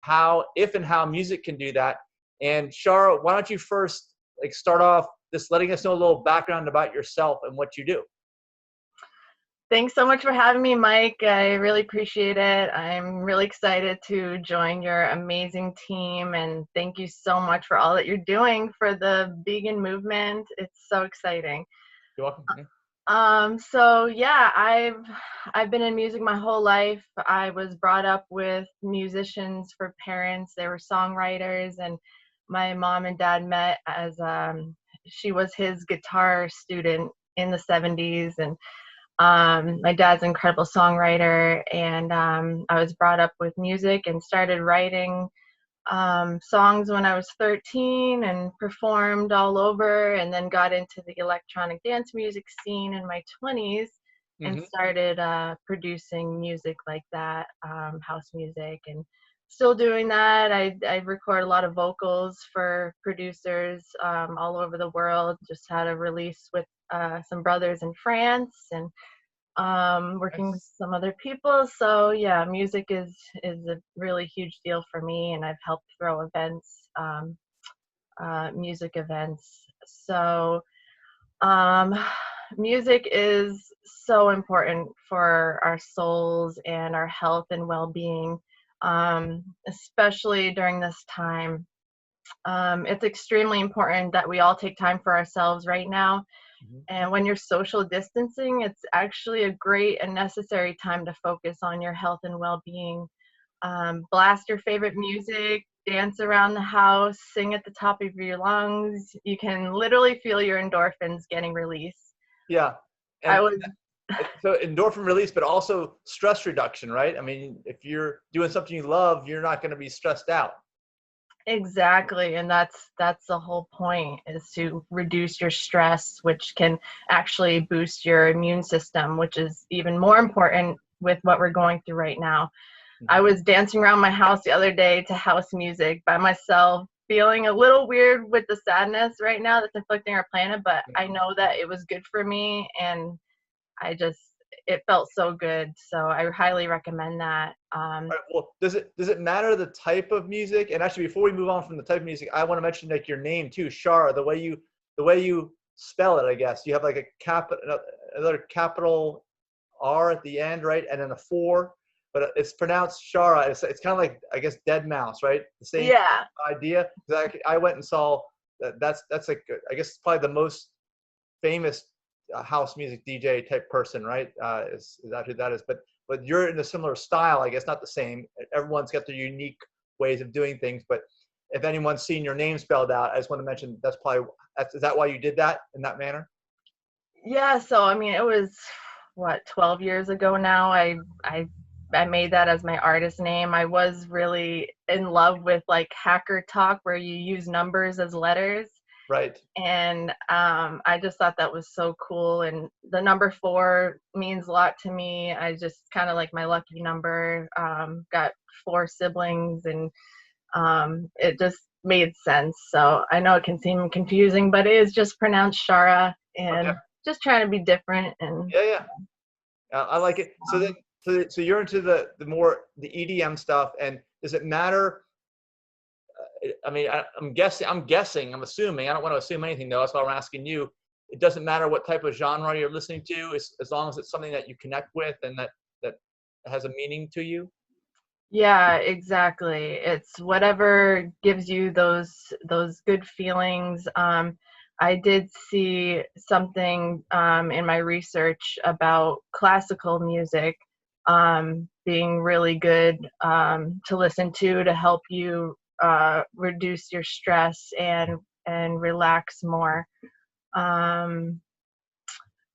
how, if and how music can do that. And ShaR, why don't you first start off just letting us know a little background about yourself and what you do. Thanks so much for having me, Mike. I really appreciate it. I'm really excited to join your amazing team, and thank you so much for all that you're doing for the vegan movement. It's so exciting. You're welcome. So yeah, I've been in music my whole life. I was brought up with musicians for parents. They were songwriters, and my mom and dad met as she was his guitar student in the 70s, and my dad's an incredible songwriter, and I was brought up with music and started writing songs when I was 13 and performed all over, and then got into the electronic dance music scene in my 20s and started producing music like that, house music, and still doing that. I record a lot of vocals for producers all over the world. Just had a release with some brothers in France, and working with some other people. So yeah, music is a really huge deal for me, and I've helped throw events, music events. So music is so important for our souls and our health and well-being, especially during this time. It's extremely important that we all take time for ourselves right now. And when you're social distancing, it's actually a great and necessary time to focus on your health and well-being. Blast your favorite music, dance around the house, sing at the top of your lungs. You can literally feel your endorphins getting released. Yeah. And so endorphin release, but also stress reduction, right? I mean, if you're doing something you love, you're not going to be stressed out. Exactly, and that's the whole point, is to reduce your stress, which can actually boost your immune system, which is even more important with what we're going through right now. I was dancing around my house the other day to house music by myself, feeling a little weird with the sadness right now that's afflicting our planet, but I know that it was good for me, and it felt so good. So I highly recommend that. Right, well, does it matter the type of music? And actually, before we move on from the type of music, I want to mention your name too, ShaR. The way you spell it, I guess you have another capital R at the end, right, and then a 4, but it's pronounced ShaR. It's kind of like, I guess, dead mouse, right? The same idea. I went and saw that's like, I guess, probably the most famous house music DJ type person, right? Is that who that is? But you're in a similar style, I guess, not the same. Everyone's got their unique ways of doing things. But if anyone's seen your name spelled out, I just want to mention is that why you did that in that manner? Yeah. So I mean, it was 12 years ago now. I made that as my artist name. I was really in love with like hacker talk, where you use numbers as letters. Right. And I just thought that was so cool. And the number 4 means a lot to me. I just kind of like my lucky number. Got 4 siblings, and it just made sense. So I know it can seem confusing, but it is just pronounced Shara, and just trying to be different. And yeah. I like it. So you're into the EDM stuff, and does it matter? I mean, I'm assuming, I don't want to assume anything though. That's why I'm asking you. It doesn't matter what type of genre you're listening to, as long as it's something that you connect with and that has a meaning to you. Yeah, exactly. It's whatever gives you those good feelings. I did see something in my research about classical music being really good to listen to help you reduce your stress and relax more.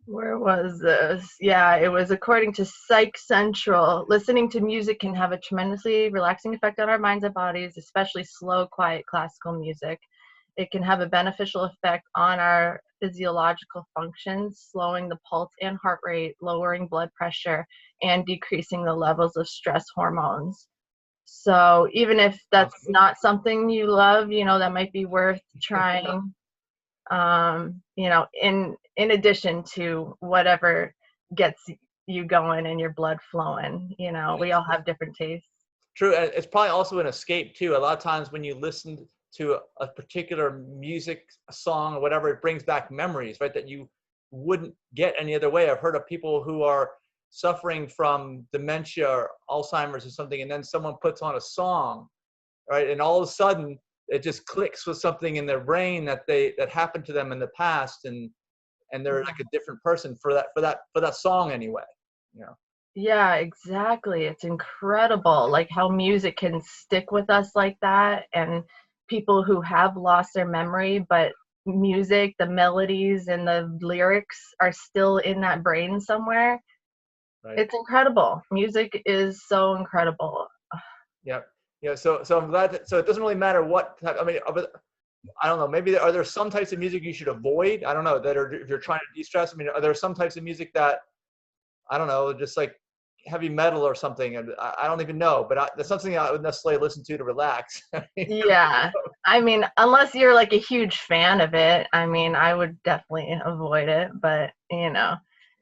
Where was this? Yeah, it was according to Psych Central. Listening to music can have a tremendously relaxing effect on our minds and bodies, especially slow, quiet classical music. It can have a beneficial effect on our physiological functions, slowing the pulse and heart rate, lowering blood pressure, and decreasing the levels of stress hormones. So even if that's not something you love, that might be worth trying. In addition to whatever gets you going and your blood flowing, we all have different tastes. True, and it's probably also an escape too. A lot of times when you listen to a particular music song or whatever, it brings back memories, right? That you wouldn't get any other way. I've heard of people who are suffering from dementia or Alzheimer's or something, and then someone puts on a song, right? And all of a sudden it just clicks with something in their brain that happened to them in the past, and they're like a different person for that song anyway. You know. Yeah, exactly. It's incredible, like how music can stick with us like that, and people who have lost their memory, but music, the melodies and the lyrics are still in that brain somewhere. Right. It's incredible. Music is so incredible. Yeah. Yeah. So I'm glad that, so it doesn't really matter what type, I mean, I don't know, maybe are there some types of music you should avoid? I don't know, that are, if you're trying to de-stress, I mean, are there some types of music that, I don't know, just like heavy metal or something? And I don't even know, but that's something I would necessarily listen to relax. Yeah. I mean, unless you're like a huge fan of it, I mean, I would definitely avoid it, but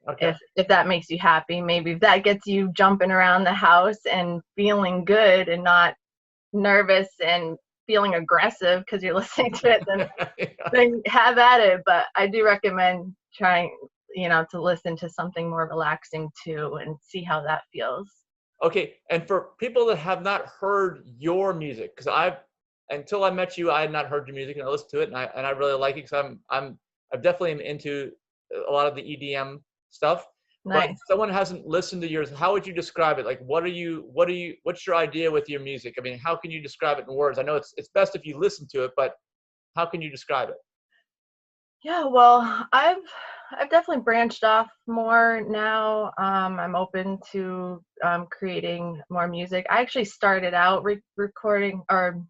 Okay. if that makes you happy, maybe if that gets you jumping around the house and feeling good and not nervous and feeling aggressive because you're listening to it, then have at it. But I do recommend trying, to listen to something more relaxing too and see how that feels. Okay, and for people that have not heard your music, because until I met you, I had not heard your music, and I listened to it, and I really like it because I'm definitely am into a lot of the EDM stuff. But if Nice. someone hasn't listened to yours, how would you describe it? Like, what's your idea with your music? I mean, how can you describe it in words? I know it's best if you listen to it, but how can you describe it? Yeah, well, I've definitely branched off more now. I'm open to creating more music. I actually started out recording or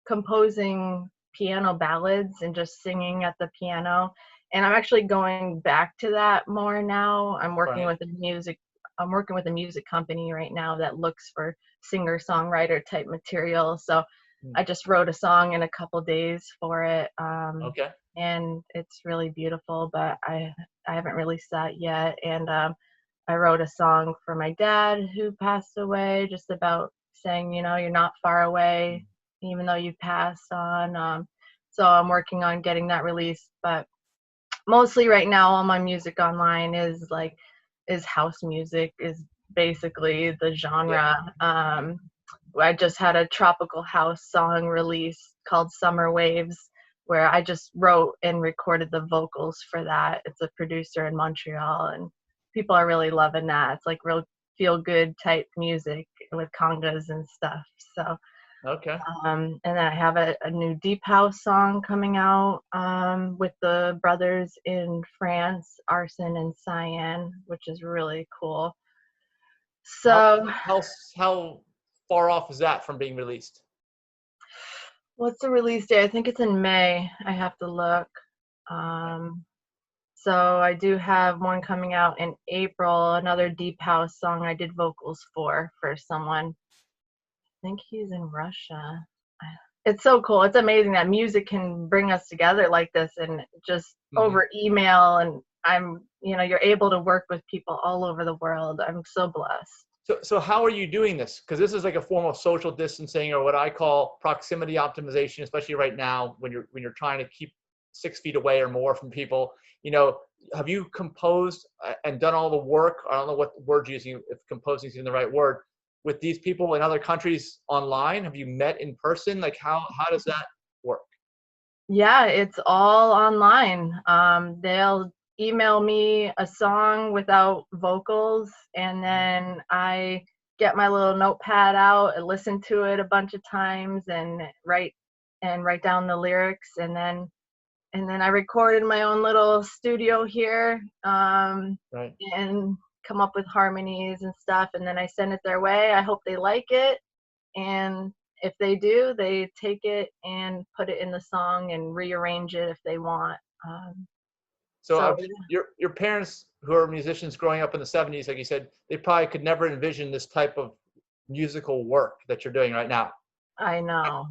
composing piano ballads and just singing at the piano, and I'm actually going back to that more now. Right. I'm working with a music company right now that looks for singer-songwriter type material. So Hmm. I just wrote a song in a couple days for it, Okay. and it's really beautiful, but I haven't released that yet. And I wrote a song for my dad who passed away, just about saying, you're not far away, even though you passed on. So I'm working on getting that released, but mostly right now, all my music online is house music, is basically the Yeah. genre. I just had a tropical house song release called Summer Waves, where I just wrote and recorded the vocals for that. It's a producer in Montreal, and people are really loving that. It's like real feel good type music with congas and stuff. So, Okay. and then I have a new deep house song coming out with the brothers in France, Arson and Cyan, which is really cool. How So, how how far off is that from being released? what's the release date? I think it's in May. I have to look. Um, so I do have one coming out in April, another deep house song I did vocals for someone. I think he's in Russia. It's so cool. It's amazing that music can bring us together like this and just Mhm. over email. And you're able to work with people all over the world. I'm so blessed. So how are you doing this? Because this is like a form of social distancing, or what I call proximity optimization, especially right now when you're trying to keep 6 feet away or more from people. You know, have you composed and done all the work? I don't know what word you're using, if composing is even the right word, with these people in other countries online. Have you met in person? Like how does that work? Yeah, it's all online. They'll email me a song without vocals, and then I get my little notepad out and listen to it a bunch of times and write down the lyrics, and then I recorded my own little studio here, Right. and come up with harmonies and stuff, and then I send it their way. I hope they like it, and if they do, they take it and put it in the song and rearrange it if they want. Um, So I so mean, your parents who are musicians growing up in the 70s, like you said, they probably could never envision this type of musical work that you're doing right now. I know.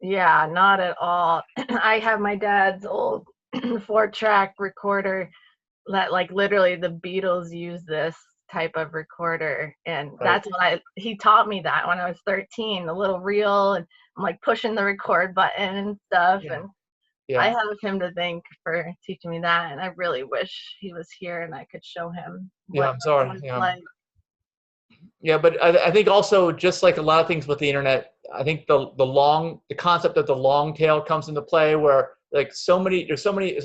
Yeah, not at all. I have my dad's old 4-track recorder that, like, literally the Beatles use this type of recorder, and Right. that's when he taught me that when I was 13, the little reel, and I'm like pushing the record button and stuff, Yeah. and I Yeah. have him to thank for teaching me that, and I really wish he was here and I could show him Yeah. I'm sorry. what it's Yeah. like. Yeah, but I think also, just like a lot of things with the internet, I think the concept of the long tail comes into play, where like it's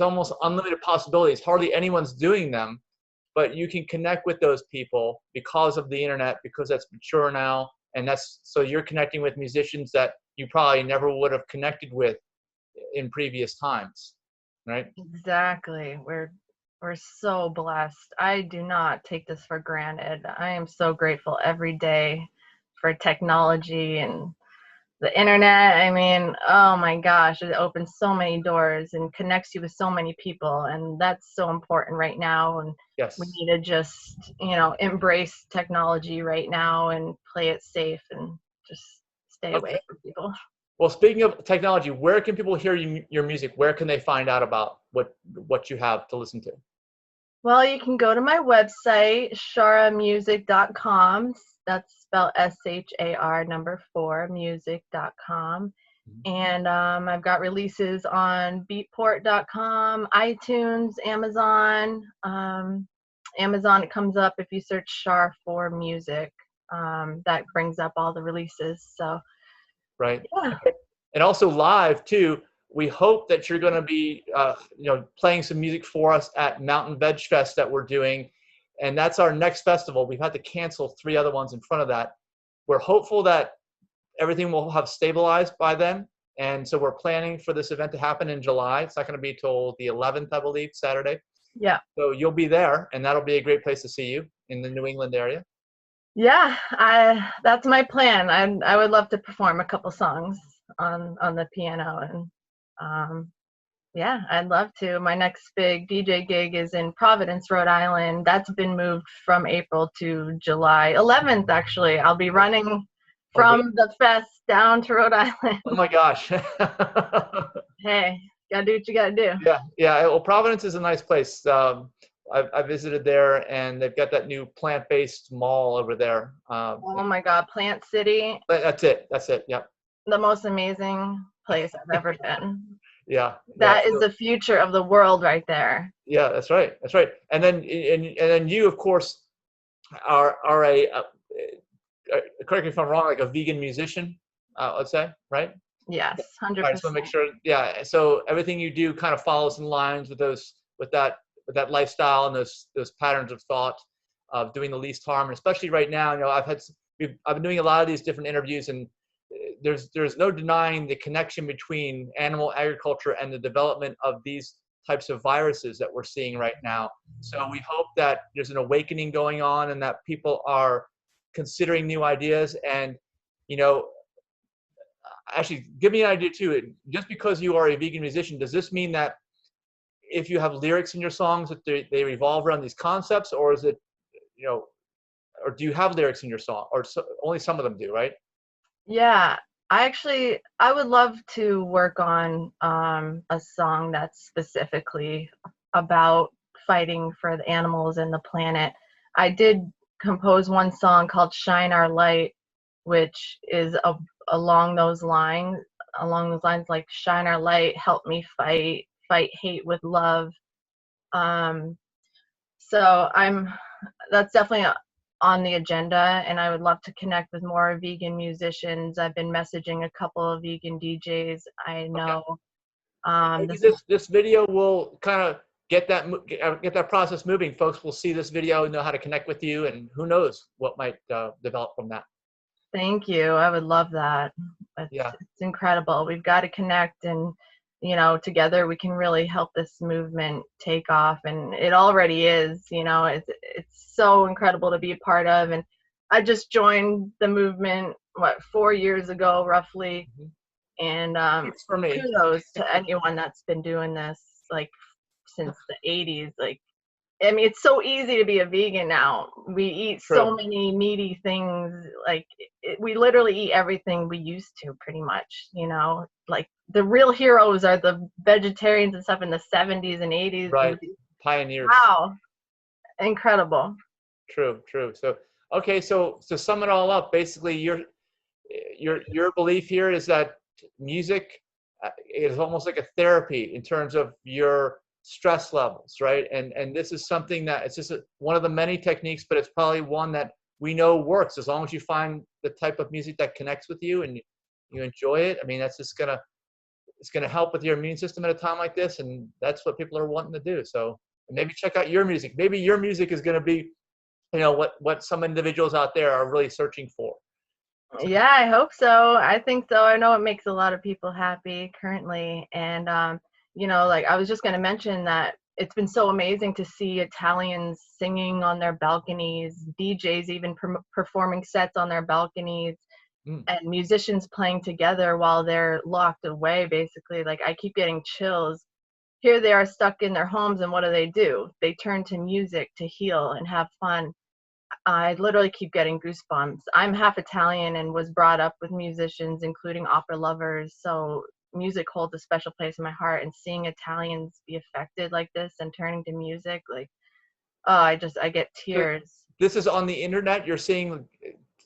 almost unlimited possibilities. Hardly anyone's doing them, but you can connect with those people because of the internet, because that's mature now, and so you're connecting with musicians that you probably never would have connected with in previous times, right? Exactly. We're so blessed. I do not take this for granted. I am so grateful every day for technology and the internet. I mean, oh my gosh, it opens so many doors and connects you with so many people, and that's so important right now. And we Yes. need to just, embrace technology right now and play it safe and just stay away Okay. from people. Well, speaking of technology, where can people hear your music? Where can they find out about what you have to listen to? Well, you can go to my website, ShaRamusic.com. That's spelled SHAR number 4 music.com. And I've got releases on beatport.com, iTunes, Amazon. Amazon, it comes up if you search ShaR4 music. That brings up all the releases. So, Right. yeah. And also live too. We hope that you're going to be, playing some music for us at Mountain Veg Fest that we're doing, and that's our next festival. We've had to cancel 3 other ones in front of that. We're hopeful that everything will have stabilized by then, and so we're planning for this event to happen in July. It's not going to be till the 11th, I believe, Saturday. Yeah. So you'll be there, and that'll be a great place to see you in the New England area. Yeah, that's my plan. I would love to perform a couple songs on the piano, and yeah, I'd love to. My next big DJ gig is in Providence, Rhode Island. That's been moved from April to July 11th, actually. I'll be running Oh, good. from the fest down to Rhode Island. Oh my gosh. Hey, gotta do what you gotta do. Yeah, yeah. Well, Providence is a nice place. I visited there, and they've got that new plant-based mall over there. Oh my God, Plant City, That's it. That's it. Yep. the most amazing place I've ever been. Yeah. Yeah. That is the future of the world right there. Yeah. That's right. That's right. And then you, of course, are correct me if I'm wrong, like a vegan musician, let's say, right? Yes, All right, 100%. just want to make sure. Yeah. So everything you do kind of follows in lines with that lifestyle and those patterns of thought of doing the least harm. And especially right now, I've been doing a lot of these different interviews, and there's no denying the connection between animal agriculture and the development of these types of viruses that we're seeing right now. So we hope that there's an awakening going on, and that people are considering new ideas. And you know, actually, give me an idea too. Just because you are a vegan musician, does this mean that if you have lyrics in your songs that they revolve around these concepts, or is it, or do you have lyrics in your song, or only some of them do, right? Yeah, I would love to work on a song that's specifically about fighting for the animals and the planet. I did compose one song called Shine Our Light, which is along those lines, like shine our light, help me fight hate with love. Um, so that's definitely on the agenda, and I would love to connect with more vegan musicians. I've been messaging a couple of vegan DJs I Okay. know. Maybe This is this video will kind of get that process moving. Folks will see this video and know how to connect with you, and who knows what might develop from that. Thank you. I would love that. Yeah. It's incredible. We've got to connect, and together we can really help this movement take off, and it already is. It's so incredible to be a part of, and I just joined the movement 4 years ago roughly, and It's for me. kudos to anyone that's been doing this like since the 80s. Like, I mean, it's so easy to be a vegan now. We eat True. so many meaty things. Like, we literally eat everything we used to, pretty much. Like the real heroes are the vegetarians and stuff in the 70s and 80s. Right. Pioneers. Wow, incredible. True, true. So, okay, so to sum it all up, basically, your belief here is that music is almost like a therapy in terms of your stress levels, right? And this is something that it's just one of the many techniques, but it's probably one that we know works as long as you find the type of music that connects with you and you enjoy it. I mean, that's just it's gonna help with your immune system at a time like this, and that's what people are wanting to do. So maybe check out your music. Maybe your music is gonna be, what some individuals out there are really searching for. Yeah, I hope so. I think so. I know it makes a lot of people happy currently. And, like I was just going to mention that it's been so amazing to see Italians singing on their balconies, DJs even performing sets on their balconies, Mm. and musicians playing together while they're locked away, basically. Like, I keep getting chills. Here they are stuck in their homes, and what do? They turn to music to heal and have fun. I literally keep getting goosebumps. I'm half Italian and was brought up with musicians, including opera lovers. So music holds a special place in my heart. And seeing Italians be affected like this and turning to music, like, oh, I get So tears. this is on the internet. You're seeing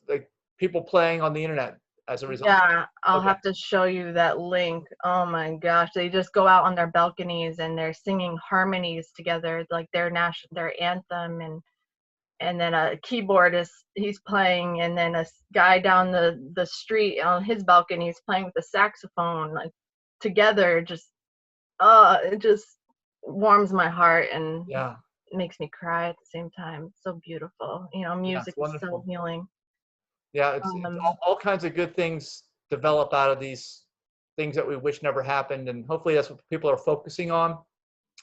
like people playing on the internet as a result. Yeah, I'll Okay. have to show you that link. Oh my gosh, they just go out on their balconies and they're singing harmonies together, like their anthem, and then a keyboardist, he's playing, and then a guy down the street on his balcony is playing with a saxophone, like together. Just it just warms my heart and Yeah. makes me cry at the same time. It's so beautiful. Yeah. It's Music is so wonderful. healing. Yeah. It's um all kinds of good things develop out of these things that we wish never happened, and hopefully that's what people are focusing on.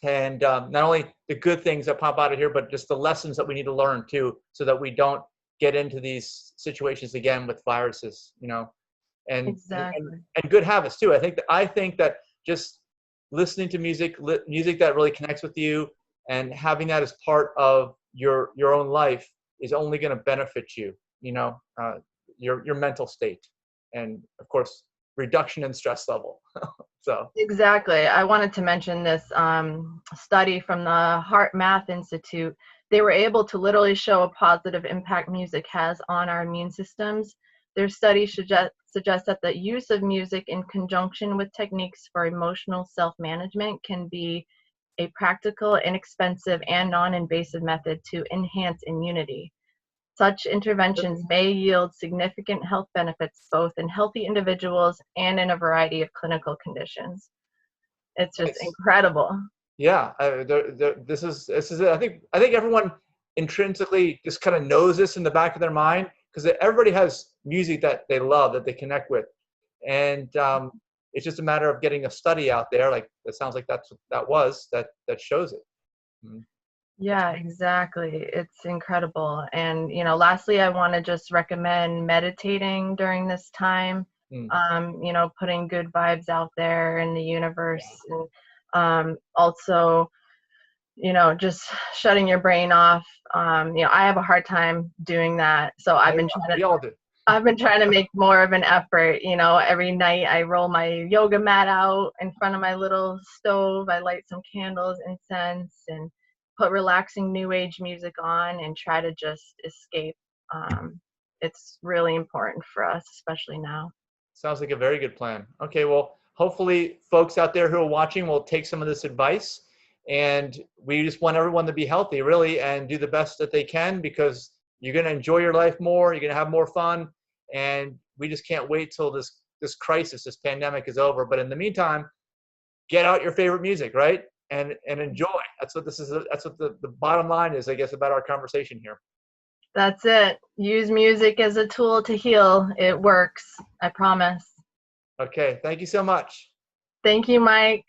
And not only the good things that pop out of here, but just the lessons that we need to learn too, so that we don't get into these situations again with viruses, and and, exactly. and good habits too. I think that just listening to music that really connects with you, and having that as part of your own life is only going to benefit you. Your mental state, and of course, reduction in stress level. So. Exactly. I wanted to mention this study from the Heart Math Institute. They were able to literally show a positive impact music has on our immune systems. Their study suggests that the use of music in conjunction with techniques for emotional self-management can be a practical, inexpensive, and non-invasive method to enhance immunity. Such interventions may yield significant health benefits both in healthy individuals and in a variety of clinical conditions. It's just Nice. incredible. Yeah, this is it. I think everyone intrinsically just kind of knows this in the back of their mind, because everybody has music that they love, that they connect with, and it's just a matter of getting a study out there. Like it sounds like that shows it. Mm. Yeah, exactly. It's incredible. And, lastly, I want to just recommend meditating during this time, Mm. putting good vibes out there in the universe. And also, just shutting your brain off. I have a hard time doing that. So We all do. I've been trying to make more of an effort. Every night I roll my yoga mat out in front of my little stove. I light some candles, incense, and put relaxing new age music on and try to just escape. It's really important for us, especially now. Sounds like a very good plan. Okay, well, hopefully folks out there who are watching will take some of this advice. And we just want everyone to be healthy, really, and do the best that they can, because you're going to enjoy your life more. You're going to have more fun. And we just can't wait till this crisis, this pandemic is over. But in the meantime, get out your favorite music, right? And enjoy. That's what this is. That's what the bottom line is, I guess, about our conversation here. That's it. Use music as a tool to heal. It works. I promise. Okay. Thank you so much. Thank you, Mike.